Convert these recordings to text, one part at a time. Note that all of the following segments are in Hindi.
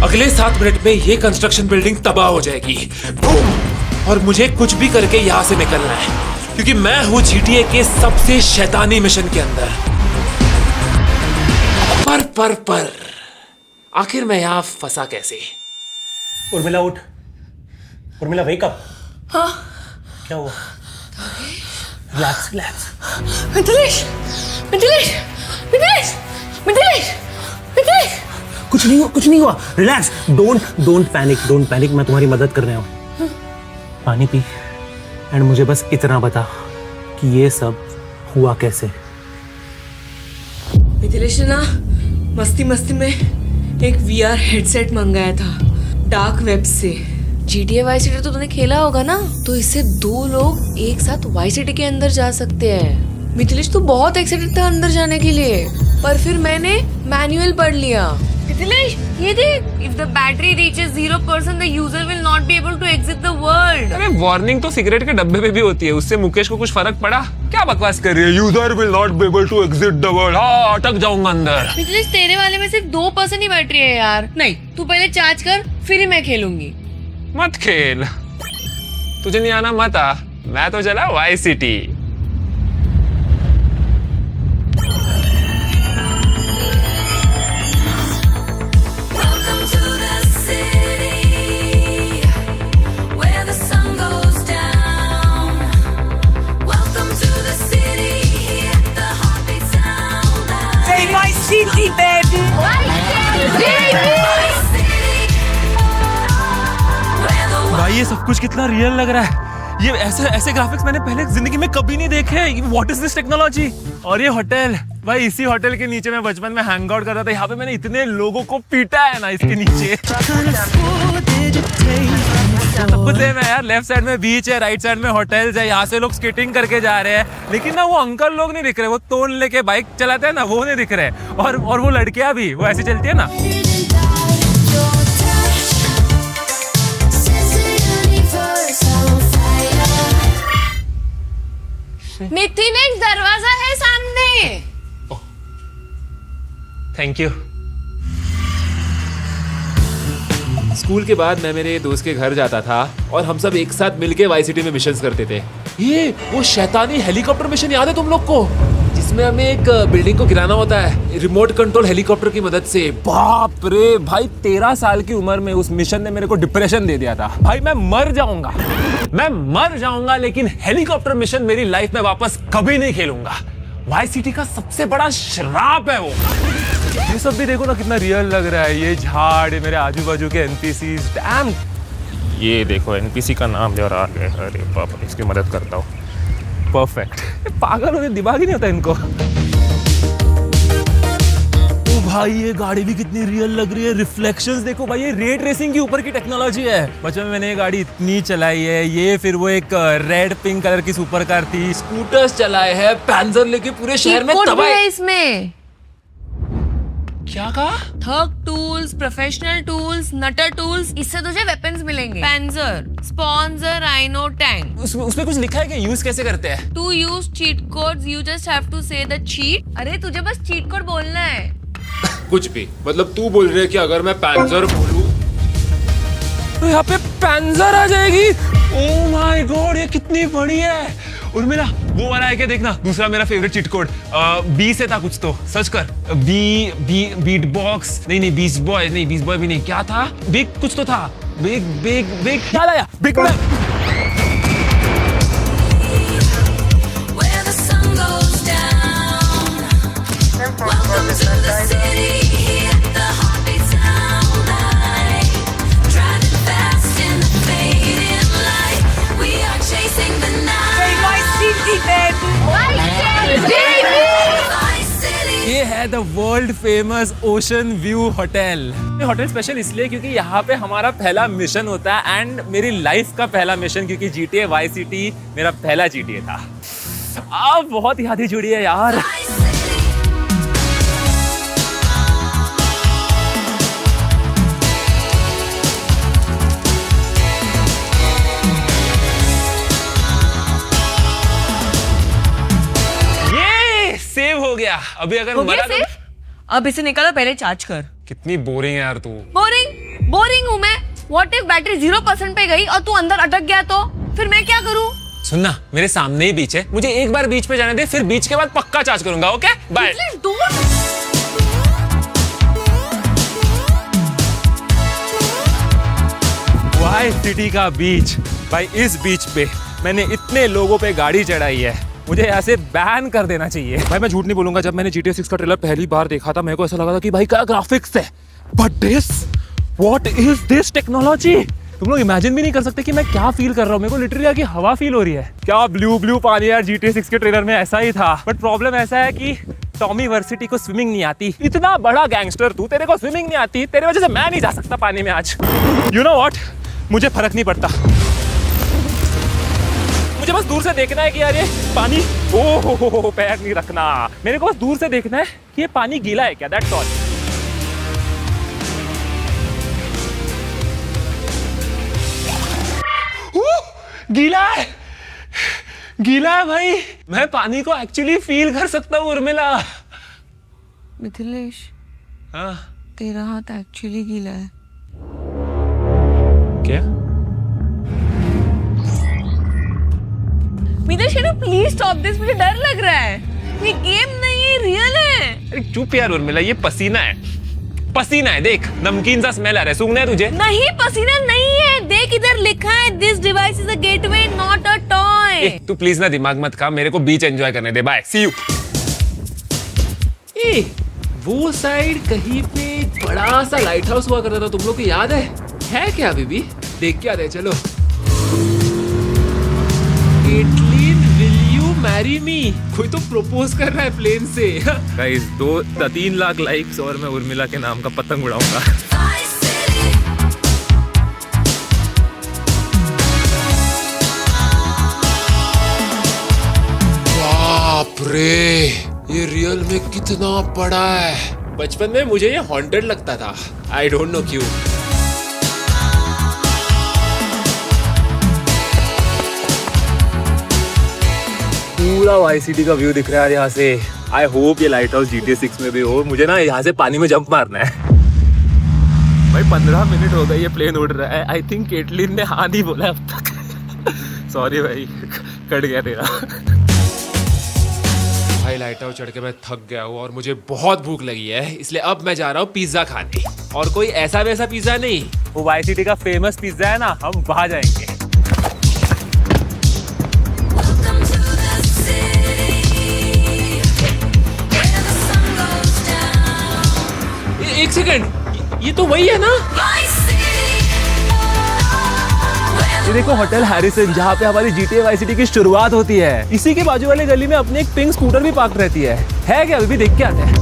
अगले 7 मिनट में ये कंस्ट्रक्शन बिल्डिंग तबाह हो जाएगी। बूम! और मुझे कुछ भी करके यहाँ से निकलना है, क्योंकि मैं हूँ GTA के सबसे शैतानी मिशन के अंदर। पर आखिर मैं यहाँ फंसा कैसे? उर्मिला उठ, उर्मिला वेक अप। हाँ क्या हुआ? Relax relax. मिथिलेश, मिथिलेश, मिथिलेश, मिथिलेश, मिथिलेश। कुछ नहीं हुआ। रिलैक्स। Don't panic. मैं तुम्हारी मदद कर रहा हूँ। पानी पी एंड मुझे बस इतना बता कि ये सब हुआ कैसे। मिथिलेश ने ना मस्ती में एक VR हेडसेट मंगाया था डार्क वेब से। GTA वाई सिटी तो तूने खेला होगा ना, तो इससे 2 लोग एक साथ वाई सिटी के अंदर जा सकते हैं। मिथिलेश तो बहुत एक्साइटेड था अंदर जाने के लिए, पर फिर मैंने मैनुअल पढ़ लिया। मिथिलेश ये देख, if the battery reaches 0% the user will not be able to exit the world। अरे वार्निंग तो सिगरेट के डब्बे पे भी होती है, उससे मुकेश को कुछ फर्क पड़ा? क्या बकवास कर रही है? User will not be able to exit the world. हाँ, अटक जाऊंगा अंदर। मिथिलेश तेरे वाले में सिर्फ 2% ही बैटरी है यार। नहीं, तू पहले चार्ज कर, फिर ही मैं खेलूंगी। मत खेल, तुझे नहीं आना मत आ। मैं तो चला वाई सिटी। City, baby. भाई ये सब कुछ कितना रियल लग रहा है। ये ऐसे ग्राफिक्स मैंने पहले जिंदगी में कभी नहीं देखे। What is this technology? और ये होटल, भाई इसी होटल के नीचे मैं बचपन में हैंग आउट करता था। यहाँ पे मैंने इतने लोगों को पीटा है ना इसके नीचे। सब कुछ सेम है यार। लेफ्ट साइड में बीच है, राइट साइड में होटल्स है। यहाँ से लोग स्केटिंग करके जा रहे हैं, लेकिन ना वो अंकल लोग नहीं दिख रहे। वो तोन लेके बाइक चलाते हैं ना, वो नहीं दिख रहे। और वो लड़कियां भी वो ऐसी चलती है ना। मिथिलेश दरवाजा है सामने। Thank you. स्कूल के बाद मैं मेरे दोस्त के घर जाता था और हम सब एक साथ मिलके वाई सिटी में मिशंस करते थे। ये वो शैतानी हेलीकॉप्टर मिशन याद है तुम लोग को, जिसमें हमें एक बिल्डिंग को गिराना होता है रिमोट कंट्रोल हेलीकॉप्टर की मदद से? बाप रे भाई, 13 साल की उम्र में उस मिशन ने मेरे को डिप्रेशन दे दिया था। भाई मैं मर जाऊंगा, लेकिन हेलीकॉप्टर मिशन मेरी लाइफ में वापस कभी नहीं खेलूंगा। वाई सिटी का सबसे बड़ा श्राप है वो। ये सब भी देखो ना कितना रियल लग रहा है। ये झाड़, ये मेरे आजू बाजू के एनपीसीज। डैम, ये देखो एनपीसी का नाम ले और आ गए। अरे बाप रे, इसकी मदद करता हूँ। परफेक्ट। पागल होने दिमाग ही नहीं होता इनको। ओ भाई ये गाड़ी भी कितनी रियल लग रही है। रिफ्लेक्शंस देखो भाई, ये रेड रेसिंग के ऊपर की टेक्नोलॉजी है। बचपन में मैंने ये गाड़ी इतनी चलाई है। ये फिर वो एक रेड पिंक कलर की सुपर कार थी। स्कूटर्स चलाए हैं, पैंजर लेके पूरे शहर में तबाही है इसमें। क्या कहा? Thug tools, professional tools, nutter tools, इससे तुझे वेपन्स मिलेंगे। Panzer, sponsor, rhino, tank. उसमें कुछ लिखा है कि यूज कैसे करते हैं? To use cheat codes you just have to say the cheat. अरे तुझे बस चीट कोड बोलना है। कुछ भी मतलब तू बोल रही है कि अगर मैं पैंजर बोलूं तो यहाँ पे पैंजर आ जाएगी? ओह माय गॉड, ये कितनी बड़ी है। और मेरा वो वाला है क्या, देखना दूसरा मेरा फेवरेट चीट कोड। बी से था कुछ, तो सर्च कर। बीट बॉक्स नहीं, बीस्ट बॉय नहीं, बीस्ट बॉय भी नहीं, क्या था? बिग कुछ तो था। बिग क्या आया? Big bag. ये है the world famous ocean view hotel. ये होटल स्पेशल इसलिए क्योंकि यहाँ पे हमारा पहला मिशन होता है एंड मेरी लाइफ का पहला मिशन, क्योंकि GTA वाई सिटी मेरा पहला GTA था। अब बहुत यादें जुड़ी है यार। सेव हो गया। अभी अगर हो गया सेव? अब इसे निकालो, पहले चार्ज कर। कितनी बोरिंग है यार तू। बोरिंग? बोरिंग हूँ मैं। व्हाट इफ बैटरी 0% पे गई और तू अंदर अटक गया तो फिर मैं क्या करूँ? सुनना, मेरे सामने ही बीच है, मुझे एक बार बीच पे जाने दे, फिर बीच के बाद पक्का चार्ज करूंगा। Okay bye. वाई सिटी का बीच भाई, इस बीच पे मैंने इतने लोगों पे गाड़ी चढ़ाई है, मुझे यहाँ से बैन कर देना चाहिए। भाई मैं झूठ नहीं बोलूंगा, जब मैंने GTA 6 का ट्रेलर पहली बार देखा था मेरे को ऐसा लगा था कि भाई क्या ग्राफिक्स है, but this, what is this technology. तुम लोग इमेजिन भी नहीं कर सकते कि मैं क्या फील कर रहा हूँ। मेरे को लिटरली आगे हवा फील हो रही है। क्या ब्लू ब्लू पानी यार, GTA 6 के ट्रेलर में ऐसा ही था। बट प्रॉब्लम ऐसा है कि टॉमी वर्सिटी को स्विमिंग नहीं आती। इतना बड़ा गैंगस्टर तू, तेरे को स्विमिंग नहीं आती, तेरे वजह से मैं नहीं जा सकता पानी में आज। यू नो व्हाट, मुझे फर्क नहीं पड़ता, मुझे बस दूर से देखना है कि यार ये पानी, ओ पैर नहीं रखना, मेरे को बस दूर से देखना है कि ये पानी गीला है क्या, दैट्स ऑल। गीला है, गीला है भाई, मैं पानी को एक्चुअली फील कर सकता हूँ उर्मिला। मिथिलेश, हाँ तेरा हाथ एक्चुअली गीला है। क्या? Mithilesh, can you please stop this? मुझे डर लग रहा है। ये गेम नहीं है, रियल है। अरे चुप यार उर्मिला, ये पसीना है, पसीना है, देख नमकीन सा स्मेल आ रहा है, सूंघना है तुझे? नहीं, पसीना नहीं है। देख इधर लिखा है, this device is a gateway not a toy. तू प्लीज ना दिमाग मत खा, मेरे को बीच एंजॉय करने दे। Bye, see you. वो साइड कहीं पे एक बड़ा सा लाइट हाउस हुआ करता था, तुम लोग को याद है क्या अभी भी? देख के आते हैं, चलो। Caitlin, will you marry me? कोई तो प्रपोज कर रहा है प्लेन से। गाइस 2-3 लाख लाइक्स और मैं उर्मिला के नाम का पतंग उड़ाऊंगा। बाप रे, ये रियल में कितना बड़ा है। बचपन में मुझे ये हॉन्टेड लगता था, आई डोंट नो क्यों। पूरा वाई सिटी का व्यू दिख रहा है यहाँ से। आई होप ये लाइट हाउस GTA 6 में भी हो। मुझे ना यहाँ से पानी में जंप मारना है। भाई 15 मिनट हो गए ये प्लेन उड़ रहा है। आई थिंक केटलिन ने हाँ नहीं बोला अब तक। सॉरी भाई, कट गया तेरा। भाई लाइट हाउस चढ़ के मैं थक गया हूँ और मुझे बहुत भूख लगी है, इसलिए अब मैं जा रहा हूँ पिज्जा खाने। और कोई ऐसा वैसा पिज्जा नहीं, वो वाई सिटी का फेमस पिज्जा है ना, हम वहां जाएंगे। एक सेकंड, ये तो वही है ना? ये देखो होटल हैरिसन, जहाँ पे हमारी GTA वाई सिटी की शुरुआत होती है। इसी के बाजू वाले गली में अपनी एक पिंक स्कूटर भी पार्क रहती है क्या? अभी भी देख के आते हैं।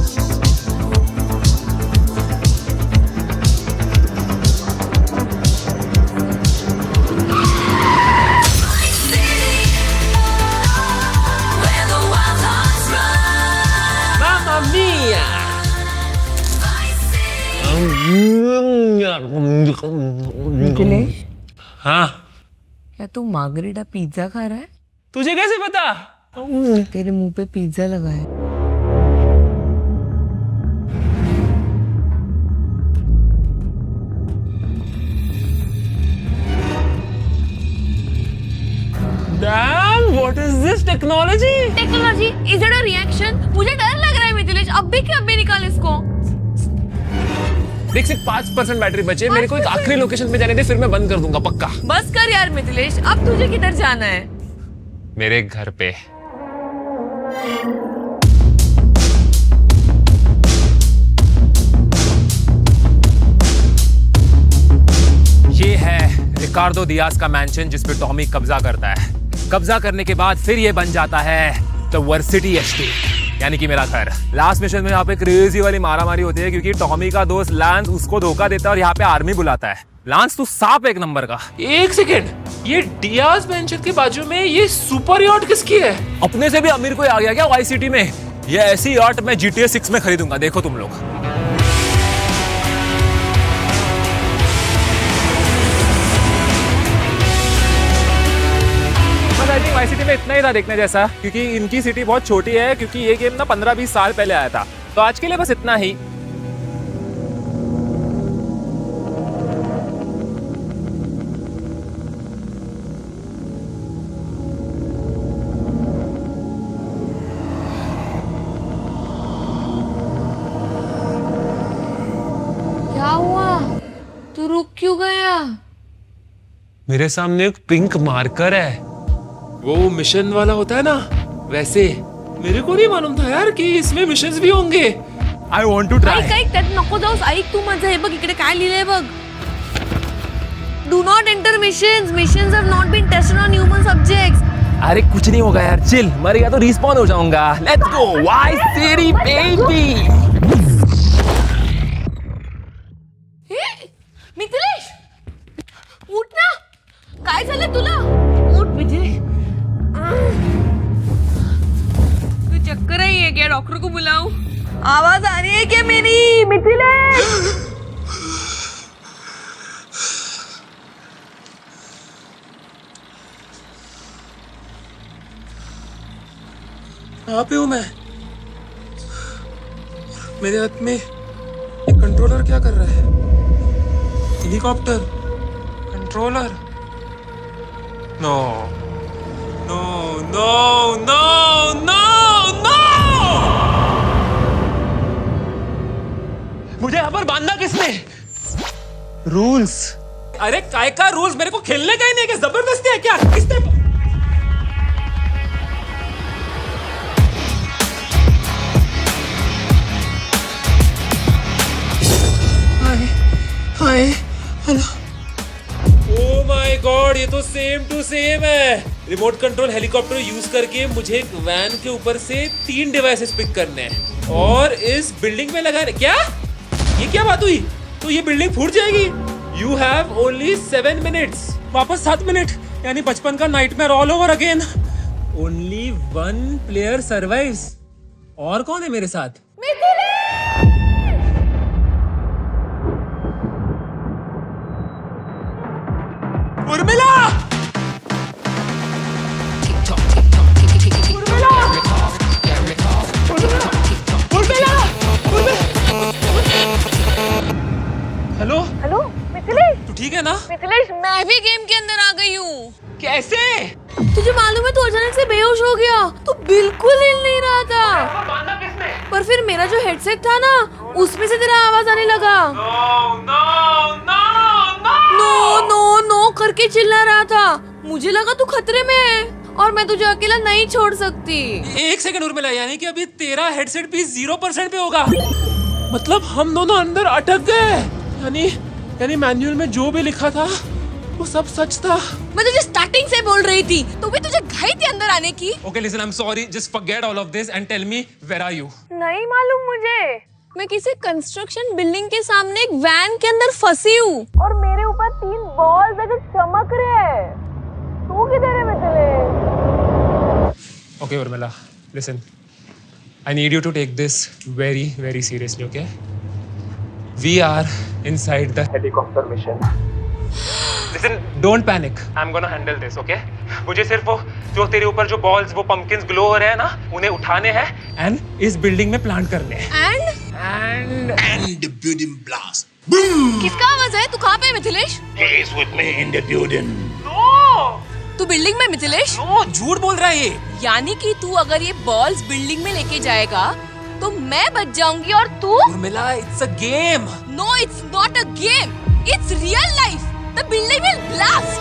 मामा मिया। मिथिलेश, हाँ, क्या तू मार्गरेटा पिज्जा खा रहा है? तुझे कैसे पता? तेरे मुंह पे पिज्जा लगा है। Damn, what is this technology? Technology, is it a reaction? मुझे डर लग रहा है मिथिलेश, अब भी निकाल इसको। देख, सिर्फ 5% बैटरी बचे, मेरे को एक आखिरी लोकेशन पे जाने दे, फिर मैं बंद कर दूंगा पक्का। बस कर यार मिथिलेश, अब तुझे किधर जाना है? मेरे घर पे। ये है रिकार्डो दियाज का मैंशन, जिस पे टॉमी कब्जा करता है। कब्जा करने के बाद फिर ये बन जाता है द वर्सिटी एस्टेट, यानी कि मेरा घर। लास्ट मिशन में यहाँ पे क्रेजी वाली मारामारी होती है, क्योंकि टॉमी का दोस्त लांस उसको धोखा देता है और यहाँ पे आर्मी बुलाता है। लांस, तू सांप एक नंबर का। एक सेकंड, ये डियाज मेंशन के बाजू में ये सुपर यॉट किसकी है? अपने से भी अमीर कोई आ गया क्या वाई सिटी में? ये ऐसी यॉट मैं GTA 6 में खरीदूंगा, देखो तुम लोग। वाई सिटी में इतना ही था देखने जैसा, क्योंकि इनकी सिटी बहुत छोटी है, क्योंकि ये गेम ना 15-20 साल पहले आया था। तो आज के लिए बस इतना ही। तू रुक क्यों गया? मेरे सामने एक पिंक मार्कर है। वो मिशन वाला होता है ना, वैसे। मेरे को नहीं मालूम था यार कि इसमें मिशंस भी होंगे। I want to try. ऐक त्यात नको जाऊस. ऐक तू माझं. हे बघ इकडे काय लिहिलंय बघ. Do not enter missions. Missions have not been tested on human subjects. अरे कुछ नहीं होगा यार, चिल, मर गया तो रिस्पॉन हो जाऊंगा। Let's go why city baby. Mithilesh, उठ ना. काय झालं तुला? उठ मिथिलेश. तू चक्कर आई है क्या? डॉक्टर को बुलाऊं? आवाज आ रही है क्या मेरी? मिथिलेश. कहाँ पे हूँ मैं? मेरे हाथ में ये कंट्रोलर क्या कर रहा है? Helicopter controller? No no no no no no! मुझे यहाँ पर बांधना किसने? रूल्स। अरे काय का रूल्स? मेरे को खेलने का ही नहीं है क्या? जबरदस्ती है क्या? किसने? Hi hello. Oh my God, ये तो सेम टू सेम है. रिमोट कंट्रोल हेलीकॉप्टर यूज करके मुझे एक वैन के ऊपर से 3 डिवाइसेस पिक करने हैं और इस बिल्डिंग में लगाने. क्या? ये क्या बात हुई? तो ये बिल्डिंग फूट जाएगी. You have only 7 minutes. वापस 7 मिनट, यानी बचपन का nightmare all over again. Only 1 player survives. और कौन है मेरे साथ? उर्मिला! Hello hello Mithilesh. तू ठीक है ना? मिथिलेश, मैं भी गेम के अंदर आ गई हूँ. कैसे? तुझे मालूम है तू अचानक से बेहोश हो गया. तू बिल्कुल हिल नहीं रहा था. पर फिर मेरा जो हेडसेट था ना, उसमें से तेरा आवाज आने लगा. नो नो नो करके चिल्ला रहा था. मुझे लगा तू खतरे में है और मैं तुझे अकेला नहीं छोड़ सकती. 1 सेकंड उर्मिला, यानी कि अभी तेरा हेडसेट भी 0% पे होगा. मतलब हम दोनों अंदर अटक गए. यानी मैन्युअल में जो भी लिखा था वो सब सच था. मैं तुझे स्टार्टिंग से बोल रही थी, तो भी तुझे घाई थी अंदर आने की. Okay, listen, I'm sorry. Just forget all of this and tell me, where are you? नहीं मालूम मुझे. मैं किसी कंस्ट्रक्शन बिल्डिंग के सामने एक वैन के अंदर फंसी हूँ और मेरे ऊपर 3 बॉल्स है जो चमक रहे हैं. तू किधर है Mithilesh? Okay, Urmila, listen. I need you to take this very, very seriously, okay? We are inside the helicopter mission. Listen, don't panic. I'm gonna handle this, okay? मुझे सिर्फ वो जो तेरे ऊपर जो बॉल्स, वो पंपकिंस ग्लो हो रहे हैं ना, उन्हें उठाने हैं एंड इस बिल्डिंग में प्लांट करने हैं. And the building blast. Boom! किसका आवाज है? तू कहाँ पे है Mithilesh? He's with me in the building. तू बिल्डिंग में मिथिलेश? नो, झूठ बोल रहा है ये. यानी कि तू अगर ये बॉल्स बिल्डिंग में लेके जाएगा तो मैं बच जाऊंगी और तू? Urmila, it's a game. No, it's not a game. It's real life. The building will blast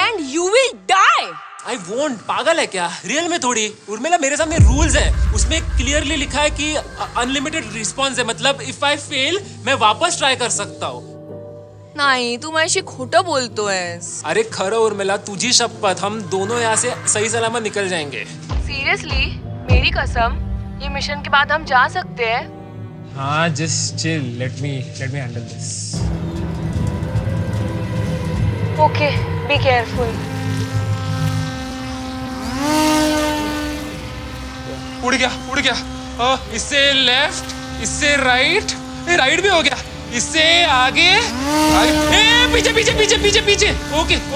and you will die. I won't. पागल है क्या? रियल में थोड़ी. उर्मिला, मेरे सामने रूल्स हैं. उसमें क्लियरली लिखा है कि अनलिमिटेड रिस्पॉन्स है. मतलब इफ आई फेल मैं वापस ट्राई कर सकता हूँ. नाही, तू माझ्याशी खोटं बोलतोयस. अरे खरं उर्मिला, तुझी शपथ, हम दोनों यहाँ से सही सलामत निकल जाएंगे. सीरियसली? मेरी कसम? ये मिशन के बाद हम जा सकते हैं? हाँ, just chill. Let me handle this. Okay, be careful. उड़ गया. इससे लेफ्ट, इससे राइट. राइट भी हो गया. इससे आगे. पीछे.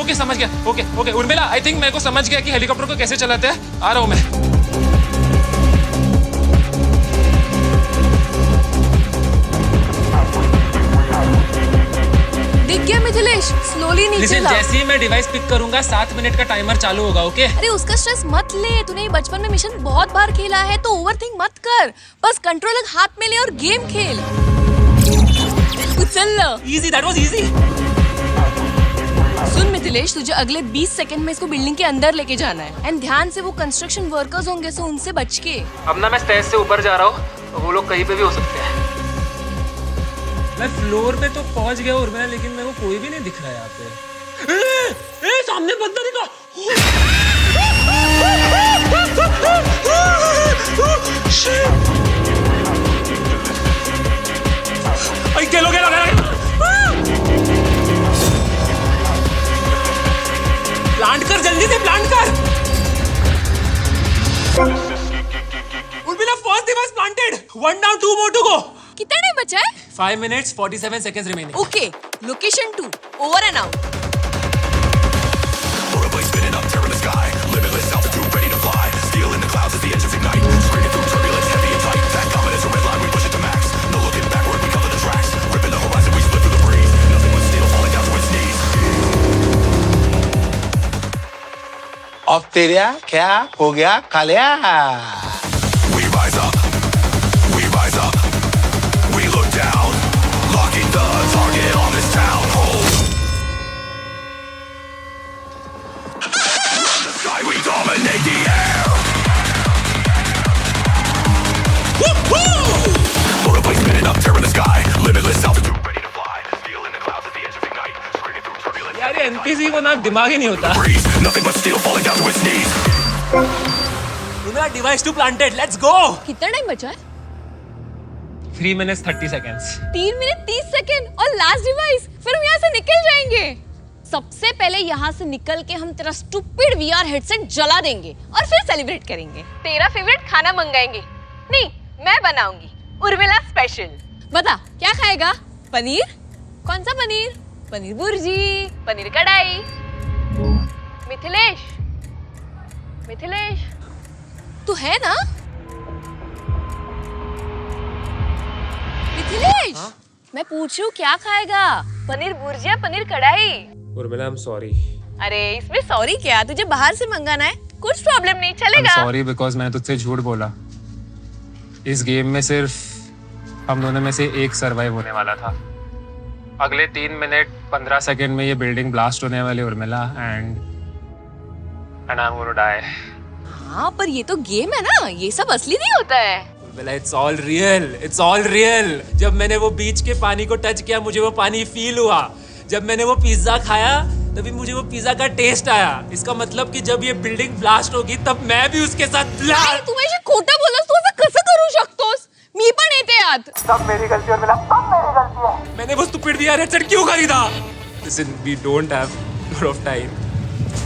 ओके, समझ गया. ओके. उर्मिला, आई थिंक मेरे को समझ गया कि हेलीकॉप्टर को कैसे चलाते हैं. आ रहा हूँ मैं. दिख गया मिथिलेश? स्लोली नीचे Listen, ला. जैसे ही मैं डिवाइस पिक करूंगा 7 मिनट का टाइमर चालू होगा. ओके? अरे उसका स्ट्रेस मत ले. तूने ये बचपन में मिशन बहुत बार खेला है तो ओवरथिंक मत कर. बस कंट्रोलर हाथ में ले और गेम खेल. तू उछल लो। Easy, that was easy. सुन मिथिलेश, तुझे अगले 20 सेकंड में इसको बिल्डिंग के अंदर लेके जाना है एंड ध्यान से, वो कंस्ट्रक्शन वर्कर्स होंगे सो उनसे बच के। अब ना मैं स्टेज से ऊपर जा रहा हूँ, वो लोग कहीं पे भी हो सकते हैं। मैं फ्लोर पे तो पहुंच गया उर्मिला, लेकिन मेरे को कोई भी नहीं दिख रहा है यहाँ पे। ए, सामने बंदा दिखा। प्लांट कर, जल्दी से प्लांट कर। Urmila, first device planted. 1 down, 2 more to go. कितना टाइम बचा है? 5 minutes 47 seconds remaining. Okay, location 2, over and out. अब तेरा क्या हो गया Kaliya? We rise up, we rise up, we look down, locking the target on this town. Hold. The sky, we dominate the air. Motor blade spinning up, tearing the sky, limitless altitude, ready to fly. Steel in the clouds at the edge of ignite, screaming through turbulence. यार ये एनपीसी को ना दिमाग ही नहीं होता। Breeze, nothing but steel falling down to its knees. Urmila, device 2 planted, let's go. कितना टाइम बचा है? 3 minutes 30 seconds. 3 मिनट 30 सेकंड और लास्ट डिवाइस, फिर हम यहाँ से निकल जाएंगे। सबसे पहले यहाँ से निकल के हम तेरा स्टूपिड वीआर हेडसेट जला देंगे और फिर सेलिब्रेट करेंगे। तेरा फेवरेट खाना मंगाएंगे। नहीं, मैं बनाऊंगी, उर्मिला स्पेशल। बता क्या खाएगा? पनीर? कौन सा पनीर? पनीर भुर्जी, पनीर कढ़ाई। मिथिलेश, मिथिलेश, तू है ना? मिथिलेश, मैं पूछ रही हूँ क्या खाएगा? पनीर भुर्जी या पनीर कढ़ाई? Urmila, I am sorry. अरे इसमें सॉरी क्या, तुझे बाहर से मंगाना है, कुछ प्रॉब्लम नहीं, चलेगा। सॉरी बिकॉज मैंने तुझसे झूठ बोला। इस गेम में सिर्फ हम दोनों में से एक सरवाइव होने वाला था। अगले 3 मिनट 15 सेकंड में ये बिल्डिंग ब्लास्ट होने वाली Urmila, and I am gonna die. हाँ पर ये तो गेम है ना, ये सब असली नहीं होता है। Urmila, it's all real, it's all real. जब मैंने वो बीच के पानी को टच किया, मुझे वो पानी फील हुआ। जब मैंने वो पिज्जा खाया, तभी मुझे वो पिज्जा का टेस्ट आया। इसका मतलब कि जब ये बिल्डिंग ब्लास्ट होगी, तब मैं भी उसके साथ ब्लास्ट। तुम्हें जे खोटा बोलस, तू असं कसं करू शकतोस? मी पण येते यात। सब मेरी गलती है उर्मिला, सब मेरी गलती है। मैंने वो स्टूपिड वीआर हेडसेट क्यों खरीदा? Listen, we don't have a lot of time.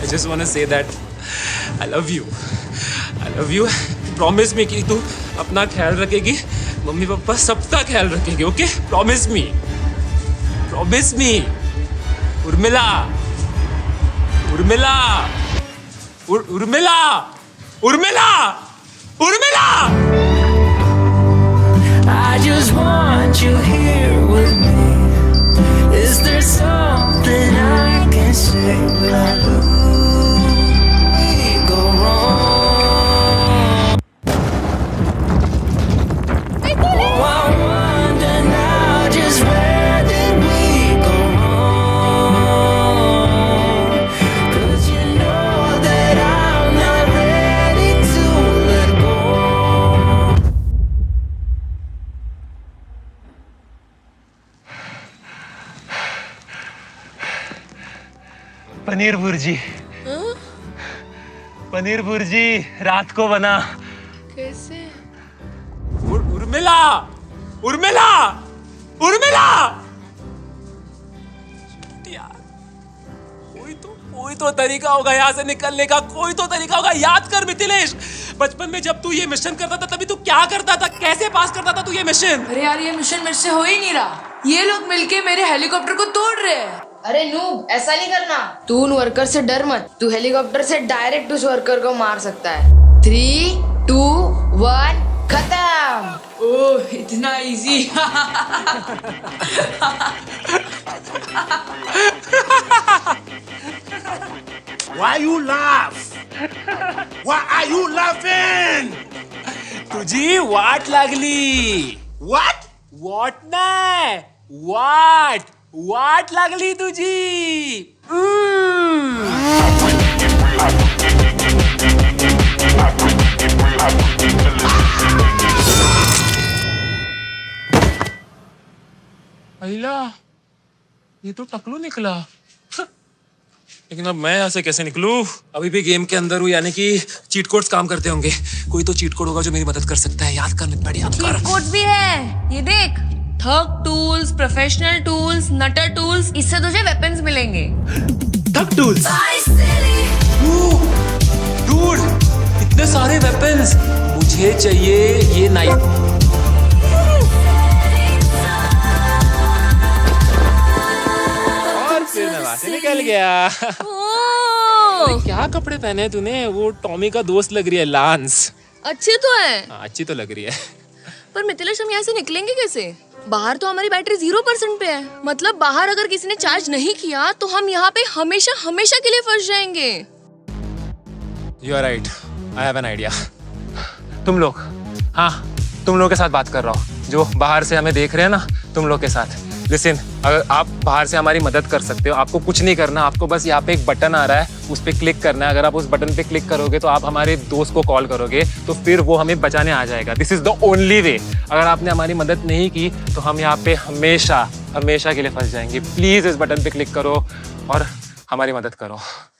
I just want to say that I love you. I love you. Promise me कि तू अपना ख्याल रखेगी, मम्मी पापा सबका ख्याल रखेगी, okay? Promise me. Promise me. Urmila, Urmila, Urmila, Urmila, Urmila! I just want you here with me. Is there something I can say when I lose? We go wrong. Oh, I wonder now just where did we go wrong? 'Cause you know that I'm not ready to let go. Paneer bhurji. Paneer bhurji रात को बना। कैसे? उर्मिला, उर्मिला, उर्मिला! यार, कोई तो तरीका होगा यहाँ से निकलने का, कोई तो तरीका होगा। याद कर मिथिलेश, बचपन में जब तू ये मिशन करता था, तभी तू क्या करता था? कैसे पास करता था तू ये मिशन? अरे यार, ये मिशन मेरे से हो ही नहीं रहा। ये लोग मिलके मेरे हेलीकॉप्टर को तोड़ रहे हैं। अरे नूब, ऐसा नहीं करना। तू उन वर्कर से डर मत, तू हेलीकॉप्टर से डायरेक्ट उस वर्कर को मार सकता है। 3, 2, 1, खत्म। ओह, इतना easy. Why you laugh? Why are you laughing? तुझी वाट लागली. What? वॉट नाही, वाट लागली तुझी. अहिला, ये तो टकलू निकला. लेकिन अब मैं यहाँ से कैसे निकलूं? अभी भी गेम के अंदर हूँ, यानी कि चीट कोड्स काम करते होंगे. कोई तो चीट कोड होगा जो मेरी मदद कर सकता है. याद कर, बड़ी याद कर. कोड्स भी है, ये देख. थग tools, professional tools, nutter tools, इससे तुझे वेपन्स मिलेंगे. थग टूल्स. डूड, इतने सारे वेपन्स. मुझे चाहिए ये नाइफ. फिर मैं वहां से निकल गया. क्या कपड़े पहने हैं तूने? वो टॉमी का दोस्त लग रही है, लांस. अच्छे तो है. हाँ, अच्छी तो लग रही है. पर मिथिलेश, हम यहाँ से निकलेंगे कैसे? बाहर तो हमारी बैटरी 0% पे है. मतलब बाहर अगर किसी ने चार्ज नहीं किया तो हम यहाँ पे हमेशा हमेशा के लिए फंस जाएंगे. You are right. I have an idea. तुम लोग, हाँ, तुम लोग के साथ बात कर रहा हूँ. जो बाहर से हमें देख रहे हैं ना, तुम लोग के साथ. लिसन, अगर आप बाहर से हमारी मदद कर सकते हो, आपको कुछ नहीं करना. आपको बस यहाँ पे एक बटन आ रहा है, उस पर क्लिक करना है. अगर आप उस बटन पे क्लिक करोगे तो आप हमारे दोस्त को कॉल करोगे, तो फिर वो हमें बचाने आ जाएगा. This is the only way. अगर आपने हमारी मदद नहीं की तो हम यहाँ पे हमेशा हमेशा के लिए फंस जाएंगे. प्लीज इस बटन पे क्लिक करो और हमारी मदद करो.